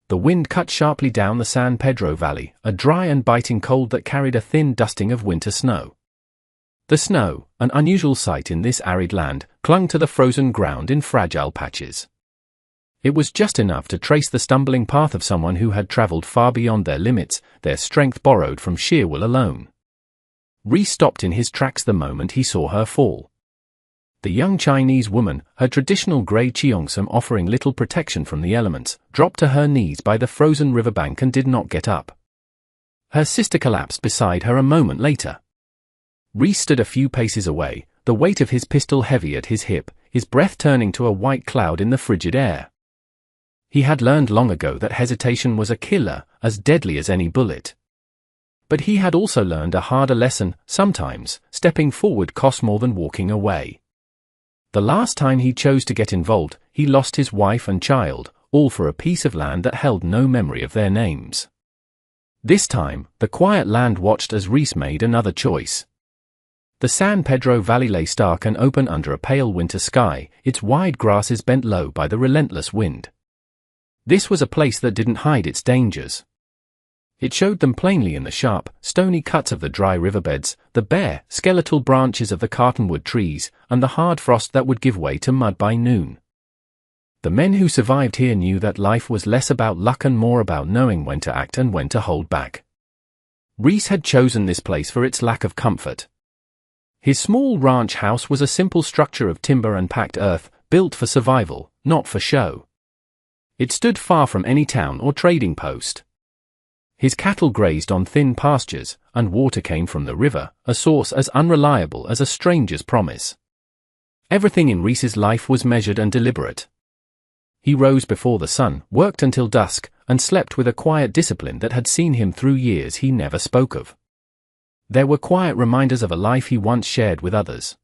The wind cut sharply down the San Pedro Valley, a dry and biting cold that carried a thin dusting of winter snow. The snow, an unusual sight in this arid land, clung to the frozen ground in fragile patches. It was just enough to trace the stumbling path of someone who had traveled far beyond their limits, their strength borrowed from sheer will alone. Rhys stopped in his tracks the moment he saw her fall. The young Chinese woman, her traditional grey cheongsam offering little protection from the elements, dropped to her knees by the frozen riverbank and did not get up. Her sister collapsed beside her a moment later. Rhys stood a few paces away, the weight of his pistol heavy at his hip, his breath turning to a white cloud in the frigid air. He had learned long ago that hesitation was a killer, as deadly as any bullet. But he had also learned a harder lesson: sometimes, stepping forward costs more than walking away. The last time he chose to get involved, he lost his wife and child, all for a piece of land that held no memory of their names. This time, the quiet land watched as Rhys made another choice. The San Pedro Valley lay stark and open under a pale winter sky, its wide grasses bent low by the relentless wind. This was a place that didn't hide its dangers. It showed them plainly in the sharp, stony cuts of the dry riverbeds, the bare, skeletal branches of the cottonwood trees, and the hard frost that would give way to mud by noon. The men who survived here knew that life was less about luck and more about knowing when to act and when to hold back. Rhys had chosen this place for its lack of comfort. His small ranch house was a simple structure of timber and packed earth, built for survival, not for show. It stood far from any town or trading post. His cattle grazed on thin pastures, and water came from the river, a source as unreliable as a stranger's promise. Everything in Rhys's life was measured and deliberate. He rose before the sun, worked until dusk, and slept with a quiet discipline that had seen him through years he never spoke of. There were quiet reminders of a life he once shared with others.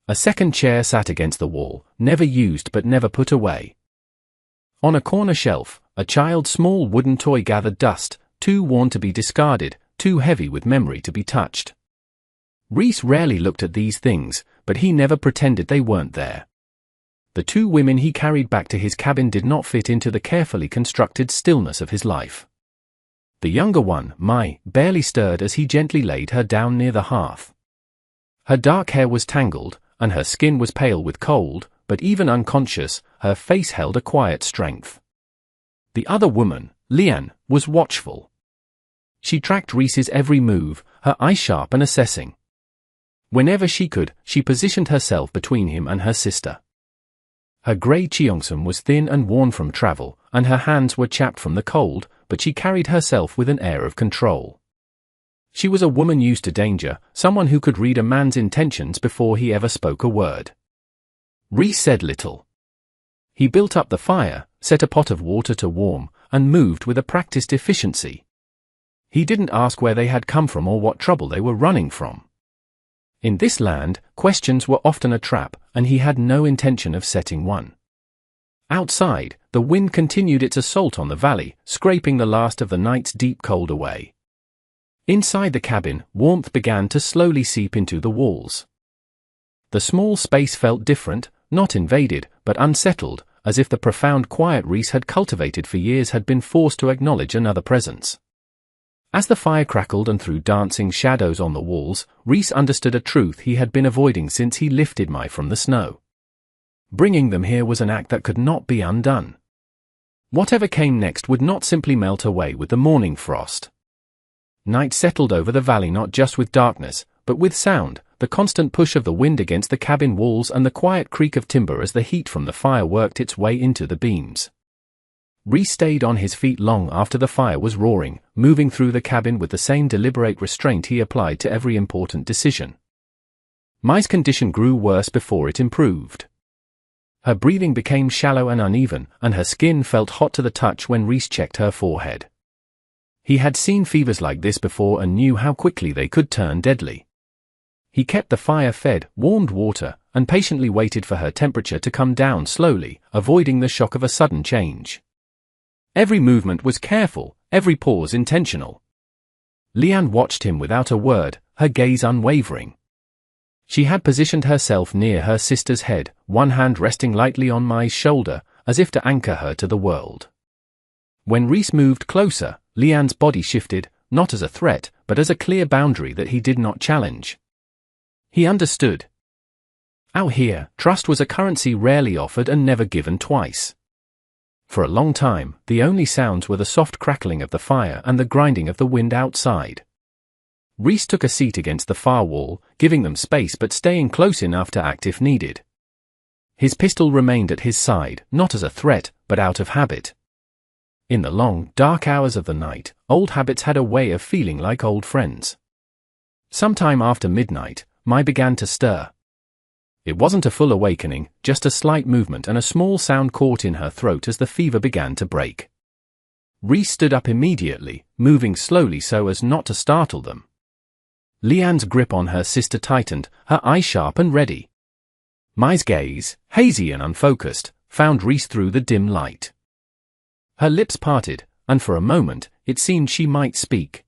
A second chair sat against the wall, never used but never put away. On a corner shelf, a child's small wooden toy gathered dust, too worn to be discarded, too heavy with memory to be touched. Rhys rarely looked at these things, but he never pretended they weren't there. The two women he carried back to his cabin did not fit into the carefully constructed stillness of his life. The younger one, Mai, barely stirred as he gently laid her down near the hearth. Her dark hair was tangled, and her skin was pale with cold, but even unconscious, her face held a quiet strength. The other woman, Lian, was watchful. She tracked Rhys's every move, her eyes sharp and assessing. Whenever she could, she positioned herself between him and her sister. Her grey cheongsam was thin and worn from travel, and her hands were chapped from the cold, but she carried herself with an air of control. She was a woman used to danger, someone who could read a man's intentions before he ever spoke a word. Rhys said little. He built up the fire, set a pot of water to warm, and moved with a practiced efficiency. He didn't ask where they had come from or what trouble they were running from. In this land, questions were often a trap, and he had no intention of setting one. Outside, the wind continued its assault on the valley, scraping the last of the night's deep cold away. Inside the cabin, warmth began to slowly seep into the walls. The small space felt different, not invaded, but unsettled, as if the profound quiet Rhys had cultivated for years had been forced to acknowledge another presence. As the fire crackled and threw dancing shadows on the walls, Rhys understood a truth he had been avoiding since he lifted Mai from the snow. Bringing them here was an act that could not be undone. Whatever came next would not simply melt away with the morning frost. Night settled over the valley not just with darkness, but with sound, the constant push of the wind against the cabin walls and the quiet creak of timber as the heat from the fire worked its way into the beams. Rhys stayed on his feet long after the fire was roaring, moving through the cabin with the same deliberate restraint he applied to every important decision. Mai's condition grew worse before it improved. Her breathing became shallow and uneven, and her skin felt hot to the touch when Rhys checked her forehead. He had seen fevers like this before and knew how quickly they could turn deadly. He kept the fire fed, warmed water, and patiently waited for her temperature to come down slowly, avoiding the shock of a sudden change. Every movement was careful, every pause intentional. Lian watched him without a word, her gaze unwavering. She had positioned herself near her sister's head, one hand resting lightly on Mai's shoulder, as if to anchor her to the world. When Reese moved closer, Leanne's body shifted, not as a threat, but as a clear boundary that he did not challenge. He understood. Out here, trust was a currency rarely offered and never given twice. For a long time, the only sounds were the soft crackling of the fire and the grinding of the wind outside. Reese took a seat against the far wall, giving them space but staying close enough to act if needed. His pistol remained at his side, not as a threat, but out of habit. In the long, dark hours of the night, old habits had a way of feeling like old friends. Sometime after midnight, Mai began to stir. It wasn't a full awakening, just a slight movement and a small sound caught in her throat as the fever began to break. Reese stood up immediately, moving slowly so as not to startle them. Leanne's grip on her sister tightened, her eyes sharp and ready. Mai's gaze, hazy and unfocused, found Reese through the dim light. Her lips parted, and for a moment, it seemed she might speak.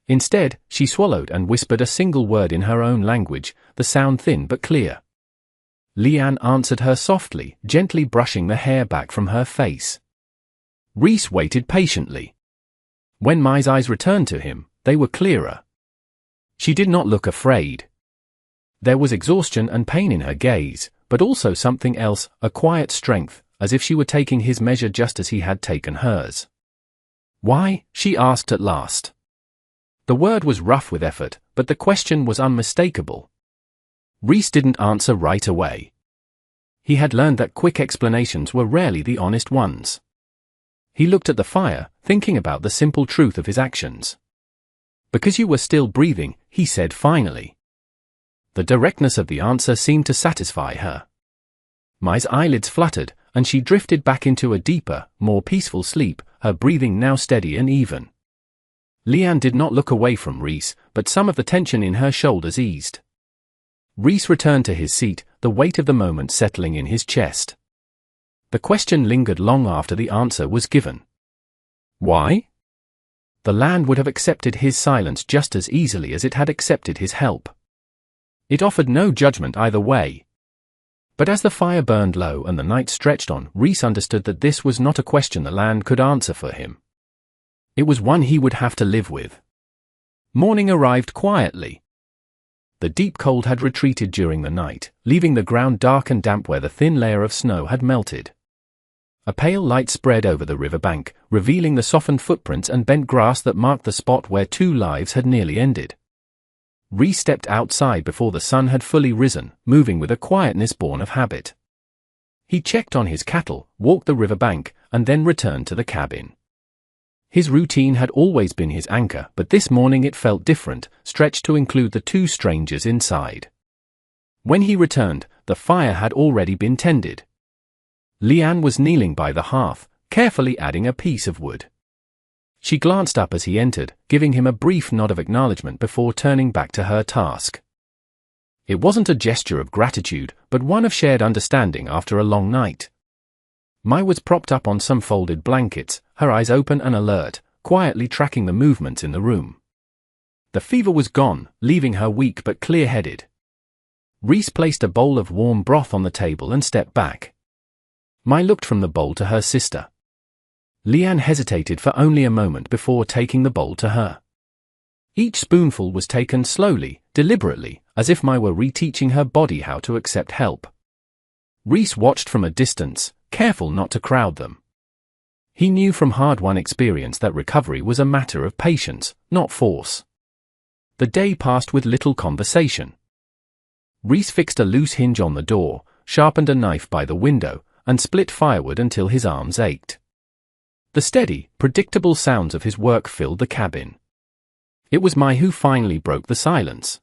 Instead, she swallowed and whispered a single word in her own language, the sound thin but clear. Leanne answered her softly, gently brushing the hair back from her face. Reese waited patiently. When Mai's eyes returned to him, they were clearer. She did not look afraid. There was exhaustion and pain in her gaze, but also something else, a quiet strength, as if she were taking his measure just as he had taken hers. "Why?" she asked at last. The word was rough with effort, but the question was unmistakable. Reese didn't answer right away. He had learned that quick explanations were rarely the honest ones. He looked at the fire, thinking about the simple truth of his actions. "Because you were still breathing," he said finally. The directness of the answer seemed to satisfy her. Mai's eyelids fluttered, and she drifted back into a deeper, more peaceful sleep, her breathing now steady and even. Leanne did not look away from Reese, but some of the tension in her shoulders eased. Reese returned to his seat, the weight of the moment settling in his chest. The question lingered long after the answer was given. Why? The land would have accepted his silence just as easily as it had accepted his help. It offered no judgment either way. But as the fire burned low and the night stretched on, Reese understood that this was not a question the land could answer for him. It was one he would have to live with. Morning arrived quietly. The deep cold had retreated during the night, leaving the ground dark and damp where the thin layer of snow had melted. A pale light spread over the riverbank, revealing the softened footprints and bent grass that marked the spot where 2 lives had nearly ended. Reese stepped outside before the sun had fully risen, moving with a quietness born of habit. He checked on his cattle, walked the riverbank, and then returned to the cabin. His routine had always been his anchor, but this morning it felt different, stretched to include the 2 strangers inside. When he returned, the fire had already been tended. Leanne was kneeling by the hearth, carefully adding a piece of wood. She glanced up as he entered, giving him a brief nod of acknowledgement before turning back to her task. It wasn't a gesture of gratitude, but one of shared understanding after a long night. Mai was propped up on some folded blankets, her eyes open and alert, quietly tracking the movements in the room. The fever was gone, leaving her weak but clear-headed. Reese placed a bowl of warm broth on the table and stepped back. Mai looked from the bowl to her sister. Leanne hesitated for only a moment before taking the bowl to her. Each spoonful was taken slowly, deliberately, as if Mai were reteaching her body how to accept help. Reese watched from a distance, careful not to crowd them. He knew from hard-won experience that recovery was a matter of patience, not force. The day passed with little conversation. Reese fixed a loose hinge on the door, sharpened a knife by the window, and split firewood until his arms ached. The steady, predictable sounds of his work filled the cabin. It was Mai who finally broke the silence.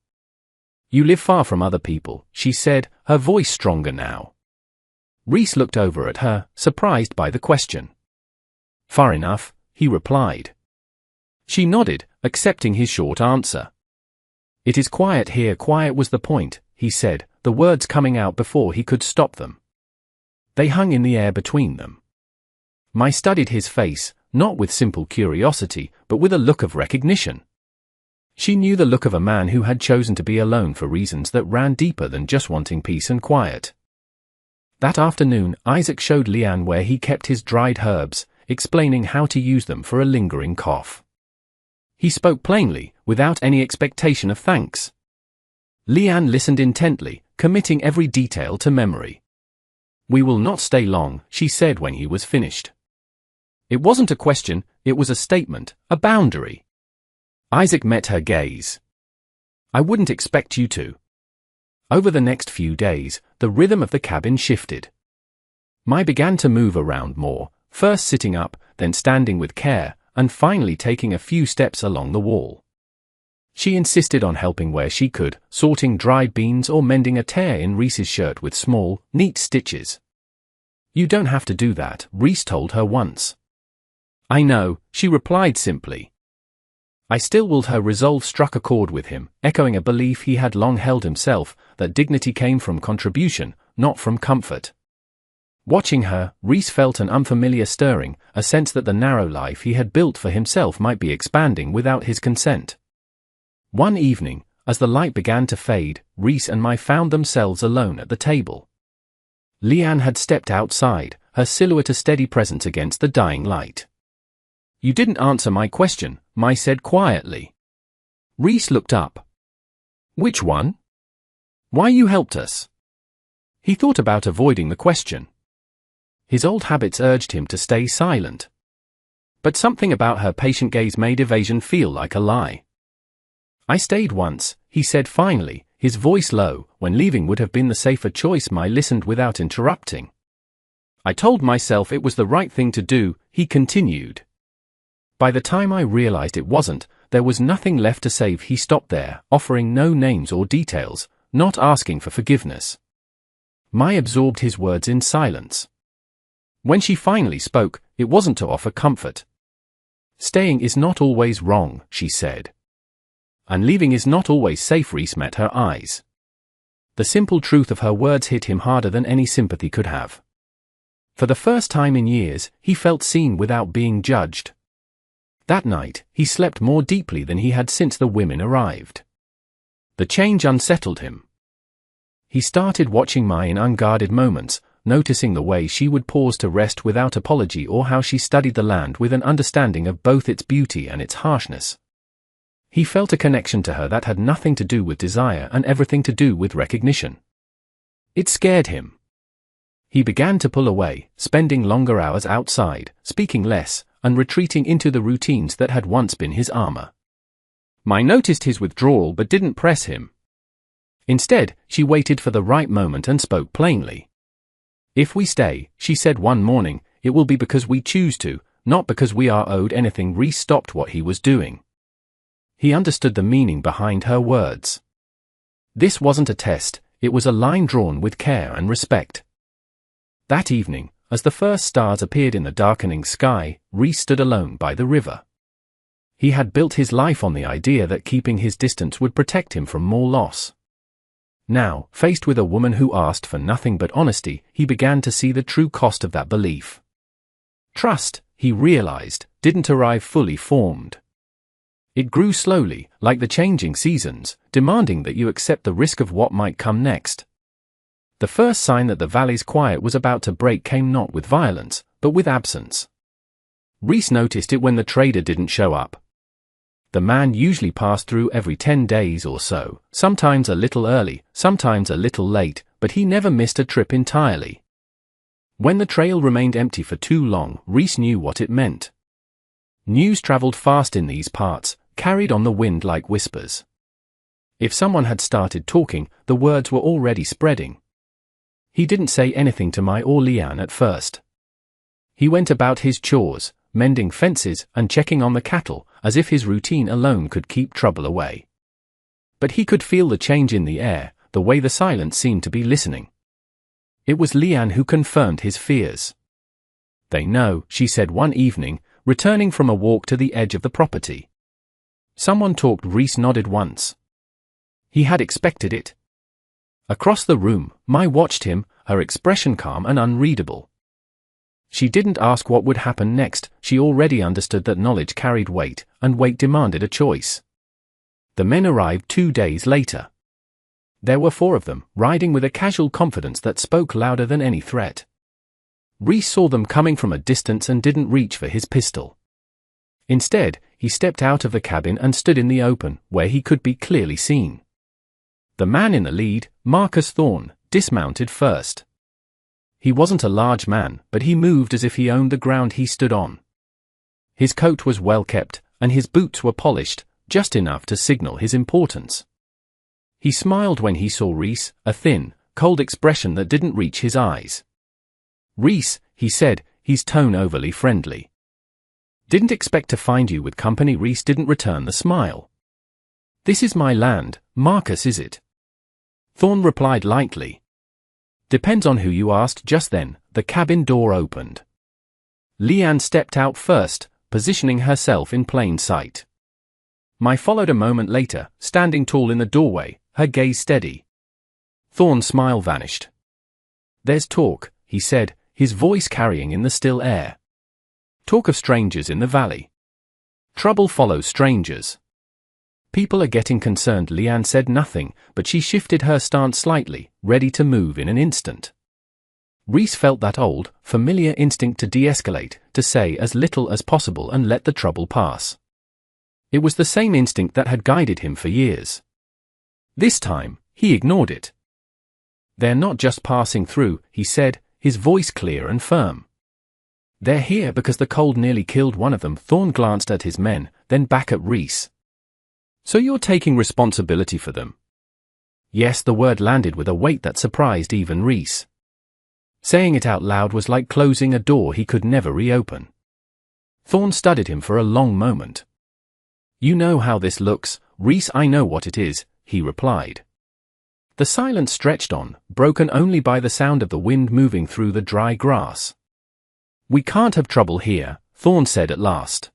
"You live far from other people," she said, her voice stronger now. Reese looked over at her, surprised by the question. "Far enough," he replied. She nodded, accepting his short answer. "It is quiet here." Quiet was the point, he said, the words coming out before he could stop them. They hung in the air between them. Mai studied his face, not with simple curiosity, but with a look of recognition. She knew the look of a man who had chosen to be alone for reasons that ran deeper than just wanting peace and quiet. That afternoon, Isaac showed Leanne where he kept his dried herbs. explaining how to use them for a lingering cough. He spoke plainly, without any expectation of thanks. Leanne listened intently, committing every detail to memory. "We will not stay long," she said when he was finished. It wasn't a question, it was a statement, a boundary. Isaac met her gaze. "I wouldn't expect you to." Over the next few days, the rhythm of the cabin shifted. Mai began to move around more, first sitting up, then standing with care, and finally taking a few steps along the wall. She insisted on helping where she could, sorting dried beans or mending a tear in Reese's shirt with small, neat stitches. "You don't have to do that," Reese told her once. "I know," she replied simply. I still willed. Her resolve struck a chord with him, echoing a belief he had long held himself, that dignity came from contribution, not from comfort. Watching her, Reese felt an unfamiliar stirring, a sense that the narrow life he had built for himself might be expanding without his consent. One evening, as the light began to fade, Reese and Mai found themselves alone at the table. Leanne had stepped outside, her silhouette a steady presence against the dying light. "You didn't answer my question," Mai said quietly. Reese looked up. "Which one?" "Why you helped us?" He thought about avoiding the question. His old habits urged him to stay silent. But something about her patient gaze made evasion feel like a lie. "I stayed once," he said finally, his voice low, when leaving would have been the safer choice. Mai listened without interrupting. "I told myself it was the right thing to do," he continued. "By the time I realized it wasn't, there was nothing left to save." He stopped there, offering no names or details, not asking for forgiveness. Mai absorbed his words in silence. When she finally spoke, it wasn't to offer comfort. "Staying is not always wrong," she said. "And leaving is not always safe." Reese met her eyes. The simple truth of her words hit him harder than any sympathy could have. For the first time in years, he felt seen without being judged. That night, he slept more deeply than he had since the women arrived. The change unsettled him. He started watching Mai in unguarded moments, noticing the way she would pause to rest without apology or how she studied the land with an understanding of both its beauty and its harshness. He felt a connection to her that had nothing to do with desire and everything to do with recognition. It scared him. He began to pull away, spending longer hours outside, speaking less, and retreating into the routines that had once been his armor. Mai noticed his withdrawal but didn't press him. Instead, she waited for the right moment and spoke plainly. "If we stay," she said one morning, "it will be because we choose to, not because we are owed anything." Reese stopped what he was doing. He understood the meaning behind her words. This wasn't a test, it was a line drawn with care and respect. That evening, as the first stars appeared in the darkening sky, Reese stood alone by the river. He had built his life on the idea that keeping his distance would protect him from more loss. Now, faced with a woman who asked for nothing but honesty, he began to see the true cost of that belief. Trust, he realized, didn't arrive fully formed. It grew slowly, like the changing seasons, demanding that you accept the risk of what might come next. The first sign that the valley's quiet was about to break came not with violence, but with absence. Reese noticed it when the trader didn't show up. The man usually passed through every 10 days or so, sometimes a little early, sometimes a little late, but he never missed a trip entirely. When the trail remained empty for too long, Reese knew what it meant. News traveled fast in these parts, carried on the wind like whispers. If someone had started talking, the words were already spreading. He didn't say anything to Mai or Leanne at first. He went about his chores, mending fences and checking on the cattle, as if his routine alone could keep trouble away. But he could feel the change in the air, the way the silence seemed to be listening. It was Leanne who confirmed his fears. "They know," she said one evening, returning from a walk to the edge of the property. Someone talked. Reese nodded once. He had expected it. Across the room, Mai watched him, her expression calm and unreadable. She didn't ask what would happen next, she already understood that knowledge carried weight, and weight demanded a choice. The men arrived 2 days later. There were 4 of them, riding with a casual confidence that spoke louder than any threat. Reese saw them coming from a distance and didn't reach for his pistol. Instead, he stepped out of the cabin and stood in the open, where he could be clearly seen. The man in the lead, Marcus Thorne, dismounted first. He wasn't a large man, but he moved as if he owned the ground he stood on. His coat was well kept, and his boots were polished, just enough to signal his importance. He smiled when he saw Reese, a thin, cold expression that didn't reach his eyes. "Reese," he said, his tone overly friendly. "Didn't expect to find you with company." Reese didn't return the smile. "This is my land, Marcus, is it?" Thorne replied lightly. "Depends on who you asked." Just then, the cabin door opened. Leanne stepped out first, positioning herself in plain sight. Mai followed a moment later, standing tall in the doorway, her gaze steady. Thorne's smile vanished. "There's talk," he said, his voice carrying in the still air. "Talk of strangers in the valley. Trouble follows strangers. People are getting concerned." Leanne said nothing, but she shifted her stance slightly, ready to move in an instant. Reese felt that old, familiar instinct to de-escalate, to say as little as possible and let the trouble pass. It was the same instinct that had guided him for years. This time, he ignored it. "They're not just passing through," he said, his voice clear and firm. "They're here because the cold nearly killed one of them." Thorne glanced at his men, then back at Reese. "So you're taking responsibility for them?" Yes, the word landed with a weight that surprised even Reese. Saying it out loud was like closing a door he could never reopen. Thorne studied him for a long moment. "You know how this looks, Reese." "I know what it is," he replied. The silence stretched on, broken only by the sound of the wind moving through the dry grass. "We can't have trouble here," Thorne said at last.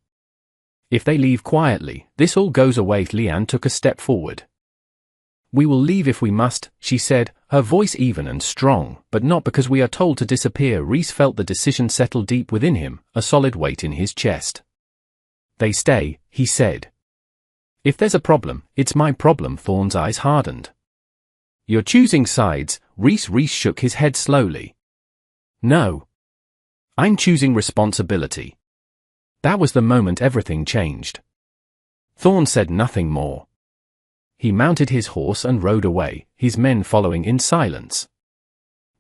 "If they leave quietly, this all goes away." Leanne took a step forward. "We will leave if we must," she said, her voice even and strong, "but not because we are told to disappear." Reese felt the decision settle deep within him, a solid weight in his chest. "They stay," he said. "If there's a problem, it's my problem." Thorne's eyes hardened. "You're choosing sides." Reese shook his head slowly. "No. I'm choosing responsibility." That was the moment everything changed. Thorne said nothing more. He mounted his horse and rode away, his men following in silence.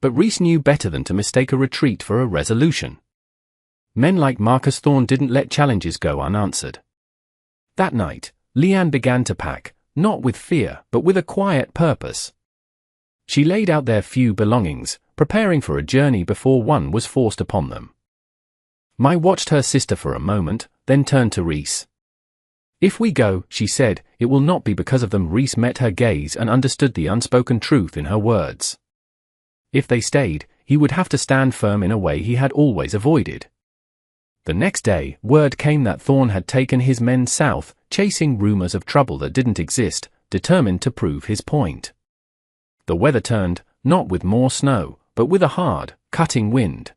But Reese knew better than to mistake a retreat for a resolution. Men like Marcus Thorne didn't let challenges go unanswered. That night, Leanne began to pack, not with fear, but with a quiet purpose. She laid out their few belongings, preparing for a journey before one was forced upon them. Mai watched her sister for a moment, then turned to Reese. "If we go," she said, "it will not be because of them." Reese met her gaze and understood the unspoken truth in her words. If they stayed, he would have to stand firm in a way he had always avoided. The next day, word came that Thorne had taken his men south, chasing rumors of trouble that didn't exist, determined to prove his point. The weather turned, not with more snow, but with a hard, cutting wind.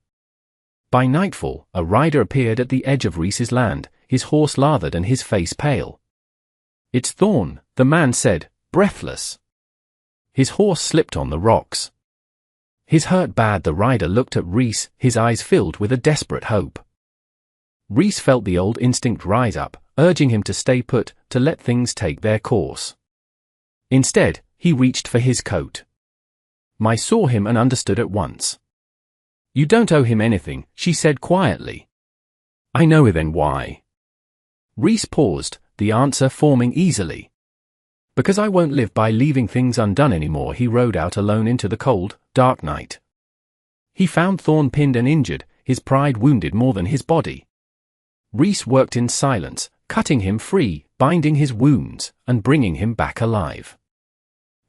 By nightfall, a rider appeared at the edge of Reese's land, his horse lathered and his face pale. "It's Thorne," the man said, breathless. His horse slipped on the rocks. "His hurt bad?" The rider looked at Reese, his eyes filled with a desperate hope. Reese felt the old instinct rise up, urging him to stay put, to let things take their course. Instead, he reached for his coat. Mai saw him and understood at once. "You don't owe him anything," she said quietly. "I know then why." Reese paused, the answer forming easily. "Because I won't live by leaving things undone anymore." He rode out alone into the cold, dark night. He found Thorne pinned and injured, his pride wounded more than his body. Reese worked in silence, cutting him free, binding his wounds, and bringing him back alive.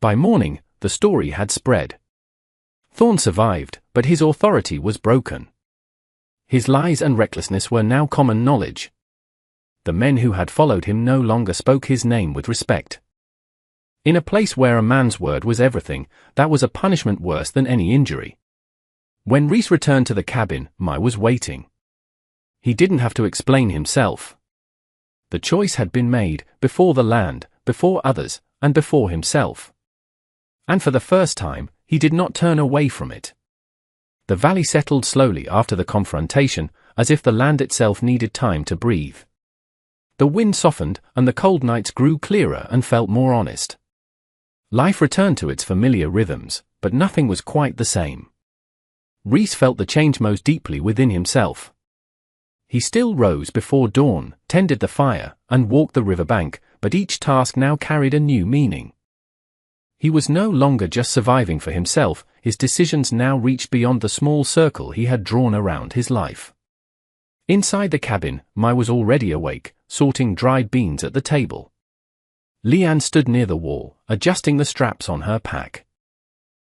By morning, the story had spread. Thorne survived, but his authority was broken. His lies and recklessness were now common knowledge. The men who had followed him no longer spoke his name with respect. In a place where a man's word was everything, that was a punishment worse than any injury. When Reese returned to the cabin, Mai was waiting. He didn't have to explain himself. The choice had been made, before the land, before others, and before himself. And for the first time, he did not turn away from it. The valley settled slowly after the confrontation, as if the land itself needed time to breathe. The wind softened, and the cold nights grew clearer and felt more honest. Life returned to its familiar rhythms, but nothing was quite the same. Rhys felt the change most deeply within himself. He still rose before dawn, tended the fire, and walked the riverbank, but each task now carried a new meaning. He was no longer just surviving for himself, his decisions now reached beyond the small circle he had drawn around his life. Inside the cabin, Mai was already awake, sorting dried beans at the table. Leanne stood near the wall, adjusting the straps on her pack.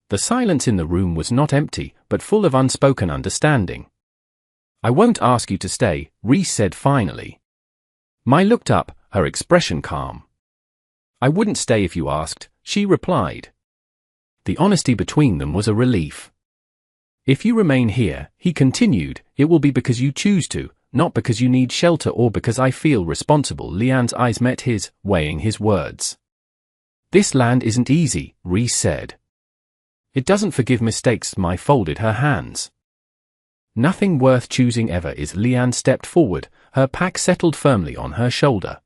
The silence in the room was not empty, but full of unspoken understanding. "I won't ask you to stay," Rhys said finally. Mai looked up, her expression calm. "I wouldn't stay if you asked," she replied. The honesty between them was a relief. "If you remain here," he continued, "it will be because you choose to, not because you need shelter or because I feel responsible." Leanne's eyes met his, weighing his words. "This land isn't easy," Rhys said. "It doesn't forgive mistakes." Mai folded her hands. "Nothing worth choosing ever is." Leanne stepped forward, her pack settled firmly on her shoulder.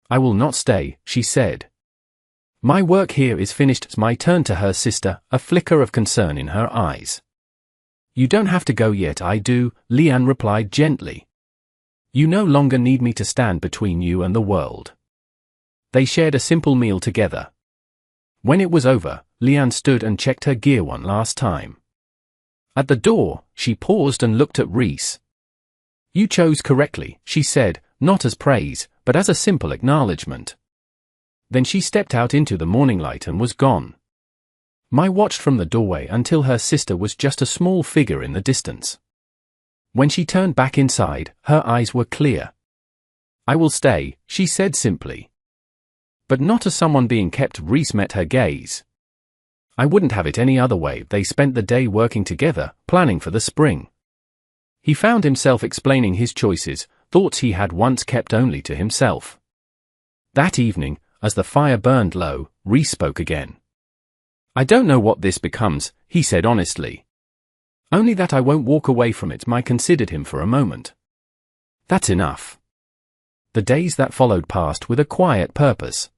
"I will not stay," she said. "My work here is finished." Mai turned to her sister, a flicker of concern in her eyes. "You don't have to go yet." "I do," Leanne replied gently. "You no longer need me to stand between you and the world." They shared a simple meal together. When it was over, Leanne stood and checked her gear one last time. At the door, she paused and looked at Rhys. "You chose correctly," she said, not as praise, but as a simple acknowledgement. Then she stepped out into the morning light and was gone. Mai watched from the doorway until her sister was just a small figure in the distance. When she turned back inside, her eyes were clear. "I will stay," she said simply. But not as someone being kept. Rhys met her gaze. "I wouldn't have it any other way." They spent the day working together, planning for the spring. He found himself explaining his choices, thoughts he had once kept only to himself. That evening, as the fire burned low, Rhys spoke again. "I don't know what this becomes," he said honestly. "Only that I won't walk away from it." Mai considered him for a moment. "That's enough." The days that followed passed with a quiet purpose.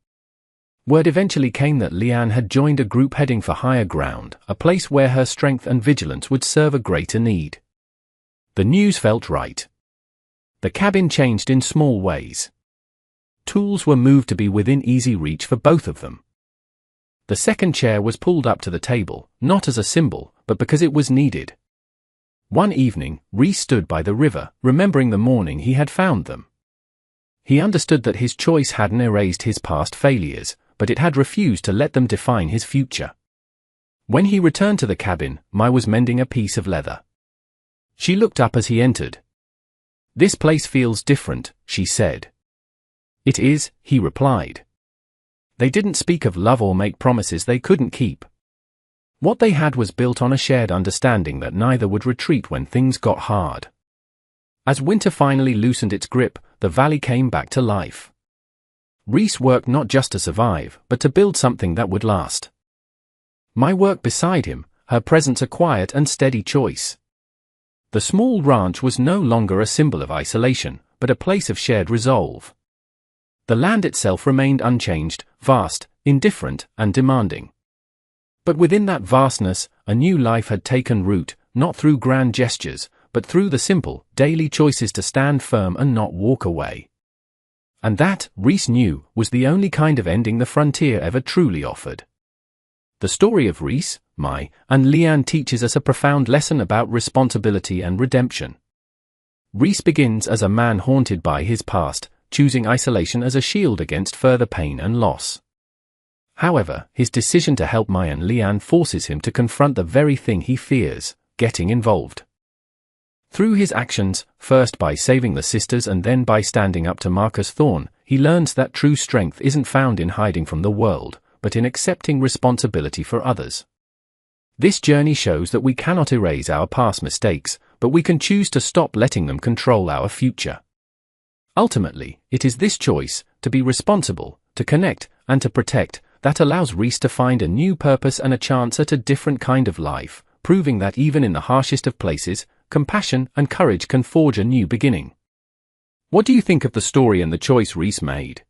Word eventually came that Leanne had joined a group heading for higher ground, a place where her strength and vigilance would serve a greater need. The news felt right. The cabin changed in small ways. Tools were moved to be within easy reach for both of them. The second chair was pulled up to the table, not as a symbol, but because it was needed. One evening, Rhys stood by the river, remembering the morning he had found them. He understood that his choice hadn't erased his past failures, but it had refused to let them define his future. When he returned to the cabin, Mai was mending a piece of leather. She looked up as he entered. "This place feels different," she said. "It is," he replied. They didn't speak of love or make promises they couldn't keep. What they had was built on a shared understanding that neither would retreat when things got hard. As winter finally loosened its grip, the valley came back to life. Rhys worked not just to survive, but to build something that would last. Mai worked beside him, her presence a quiet and steady choice. The small ranch was no longer a symbol of isolation, but a place of shared resolve. The land itself remained unchanged, vast, indifferent, and demanding. But within that vastness, a new life had taken root, not through grand gestures, but through the simple, daily choices to stand firm and not walk away. And that, Rhys knew, was the only kind of ending the frontier ever truly offered. The story of Rhys, Mai, and Leanne teaches us a profound lesson about responsibility and redemption. Rhys begins as a man haunted by his past, choosing isolation as a shield against further pain and loss. However, his decision to help Mai and Leanne forces him to confront the very thing he fears, getting involved. Through his actions, first by saving the sisters and then by standing up to Marcus Thorne, he learns that true strength isn't found in hiding from the world, but in accepting responsibility for others. This journey shows that we cannot erase our past mistakes, but we can choose to stop letting them control our future. Ultimately, it is this choice, to be responsible, to connect, and to protect, that allows Rhys to find a new purpose and a chance at a different kind of life, proving that even in the harshest of places, compassion and courage can forge a new beginning. What do you think of the story and the choice Reese made?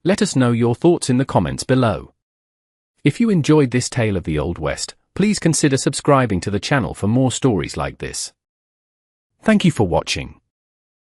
Let us know your thoughts in the comments below. If you enjoyed this tale of the Old West, please consider subscribing to the channel for more stories like this. Thank you for watching.